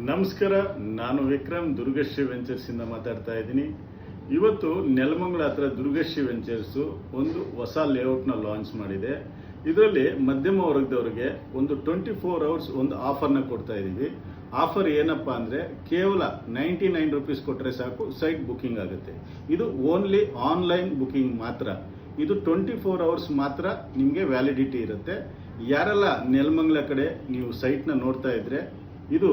ನಮಸ್ಕಾರ, ನಾನು ವಿಕ್ರಮ್ ದುರ್ಗಶ್ರೀ ವೆಂಚರ್ಸ್ ಇಂದ ಮಾತಾಡ್ತಾ ಇದ್ದೀನಿ. ಇವತ್ತು ನೆಲಮಂಗಲ ಹತ್ರ ದುರ್ಗಶ್ರೀ ವೆಂಚರ್ಸ್ ಒಂದು ಹೊಸ ಲೇಔಟ್ನ ಲಾಂಚ್ ಮಾಡಿದೆ. ಇದರಲ್ಲಿ ಮಧ್ಯಮ ವರ್ಗದವರಿಗೆ ಒಂದು 24 ಅವರ್ಸ್ ಒಂದು ಆಫರ್ನ ಕೊಡ್ತಾ ಇದ್ದೀವಿ. ಆಫರ್ ಏನಪ್ಪಾ ಅಂದರೆ ಕೇವಲ 99 ರೂಪೀಸ್ ಕೊಟ್ಟರೆ ಸಾಕು ಸೈಟ್ ಬುಕ್ಕಿಂಗ್ ಆಗುತ್ತೆ. ಇದು ಓನ್ಲಿ ಆನ್ಲೈನ್ ಬುಕ್ಕಿಂಗ್ ಮಾತ್ರ. ಇದು 24 ಅವರ್ಸ್ ಮಾತ್ರ ನಿಮಗೆ ವ್ಯಾಲಿಡಿಟಿ ಇರುತ್ತೆ. ಯಾರೆಲ್ಲ ನೆಲಮಂಗಲ ಕಡೆ ನೀವು ಸೈಟ್ನ ನೋಡ್ತಾ ಇದ್ರೆ ಇದು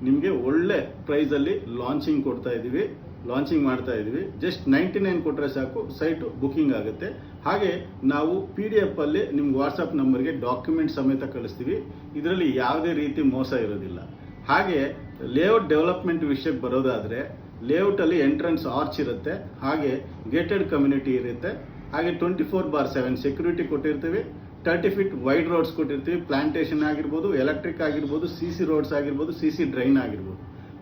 ನಿಮಗೆ ಒಳ್ಳೆ ಪ್ರೈಸಲ್ಲಿ ಲಾಂಚಿಂಗ್ ಮಾಡ್ತಾ ಇದ್ದೀವಿ. ಜಸ್ಟ್ 99 ಕೊಟ್ಟರೆ ಸಾಕು ಸೈಟು ಬುಕ್ಕಿಂಗ್ ಆಗುತ್ತೆ. ಹಾಗೆ ನಾವು PDF ಅಲ್ಲಿ ನಿಮ್ಗೆ ವಾಟ್ಸಪ್ ನಂಬರ್ಗೆ ಡಾಕ್ಯುಮೆಂಟ್ ಸಮೇತ ಕಳಿಸ್ತೀವಿ. ಇದರಲ್ಲಿ ಯಾವುದೇ ರೀತಿ ಮೋಸ ಇರೋದಿಲ್ಲ. ಹಾಗೆ ಲೇಔಟ್ ಡೆವಲಪ್ಮೆಂಟ್ ವಿಷಯಕ್ಕೆ ಬರೋದಾದರೆ ಲೇಔಟಲ್ಲಿ ಎಂಟ್ರೆನ್ಸ್ ಆರ್ಚ್ ಇರುತ್ತೆ, ಹಾಗೆ ಗೇಟೆಡ್ ಕಮ್ಯುನಿಟಿ ಇರುತ್ತೆ, ಹಾಗೆ 24/7 ಸೆಕ್ಯೂರಿಟಿ ಕೊಟ್ಟಿರ್ತೀವಿ. 30 ಫೀಟ್ ವೈಡ್ ರೋಡ್ಸ್ ಕೊಟ್ಟಿರ್ತೀವಿ. ಪ್ಲಾಂಟೇಶನ್ ಆಗಿರ್ಬೋದು, ಎಲೆಕ್ಟ್ರಿಕ್ ಆಗಿರ್ಬೋದು, CC ರೋಡ್ಸ್ ಆಗಿರ್ಬೋದು, CC ಡ್ರೈನ್ ಆಗಿರ್ಬೋದು,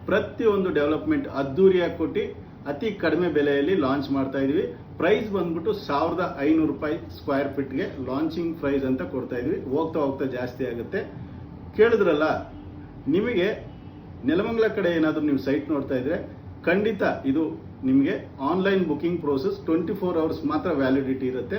ಪ್ರತಿಯೊಂದು ಡೆವಲಪ್ಮೆಂಟ್ ಅದ್ದೂರಿಯಾಗಿ ಕೊಟ್ಟು ಅತಿ ಕಡಿಮೆ ಬೆಲೆಯಲ್ಲಿ ಲಾಂಚ್ ಮಾಡ್ತಾ ಇದೀವಿ. ಪ್ರೈಸ್ ಬಂದ್ಬಿಟ್ಟು 1500 ರೂಪಾಯಿ ಸ್ಕ್ವೇರ್ ಫೀಟ್ಗೆ ಲಾಂಚಿಂಗ್ ಪ್ರೈಸ್ ಅಂತ ಕೊಡ್ತಾ ಇದೀವಿ. ಹೋಗ್ತಾ ಹೋಗ್ತಾ ಜಾಸ್ತಿ ಆಗುತ್ತೆ. ಕೇಳಿದ್ರಲ್ಲ, ನಿಮಗೆ ನೆಲಮಂಗಲ ಕಡೆ ಏನಾದರೂ ನೀವು ಸೈಟ್ ನೋಡ್ತಾ ಇದ್ರೆ ಖಂಡಿತ ಇದು ನಿಮಗೆ ಆನ್ಲೈನ್ ಬುಕ್ಕಿಂಗ್ ಪ್ರೋಸೆಸ್ 24 ಅವರ್ಸ್ ಮಾತ್ರ ವ್ಯಾಲಿಡಿಟಿ ಇರುತ್ತೆ.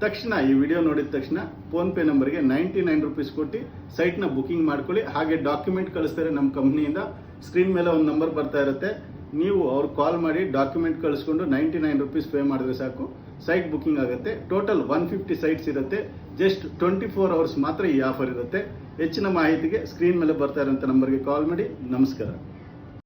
ತಕ್ಷಣ ಈ ವಿಡಿಯೋ ನೋಡಿದ ತಕ್ಷಣ ಫೋನ್ಪೇ ನಂಬರ್ಗೆ 99 ರೂಪೀಸ್ ಕೊಟ್ಟು ಸೈಟ್ನ ಬುಕ್ಕಿಂಗ್ ಮಾಡ್ಕೊಳ್ಳಿ. ಹಾಗೆ ಡಾಕ್ಯುಮೆಂಟ್ ಕಳಿಸ್ತಾರೆ ನಮ್ಮ ಕಂಪ್ನಿಯಿಂದ. ಸ್ಕ್ರೀನ್ ಮೇಲೆ ಒಂದು ನಂಬರ್ ಬರ್ತಾ ಇರುತ್ತೆ, ನೀವು ಅವ್ರು ಕಾಲ್ ಮಾಡಿ ಡಾಕ್ಯುಮೆಂಟ್ ಕಳಿಸ್ಕೊಂಡು 99 ರೂಪೀಸ್ ಪೇ ಮಾಡಿದ್ರೆ ಸಾಕು ಸೈಟ್ ಬುಕ್ಕಿಂಗ್ ಆಗುತ್ತೆ. ಟೋಟಲ್ 150 ಸೈಟ್ಸ್ ಇರುತ್ತೆ. ಜಸ್ಟ್ 24 ಅವರ್ಸ್ ಮಾತ್ರ ಈ ಆಫರ್ ಇರುತ್ತೆ. ಹೆಚ್ಚಿನ ಮಾಹಿತಿಗೆ ಸ್ಕ್ರೀನ್ ಮೇಲೆ ಬರ್ತಾ ಇರೋಂಥ ನಂಬರ್ಗೆ ಕಾಲ್ ಮಾಡಿ. ನಮಸ್ಕಾರ.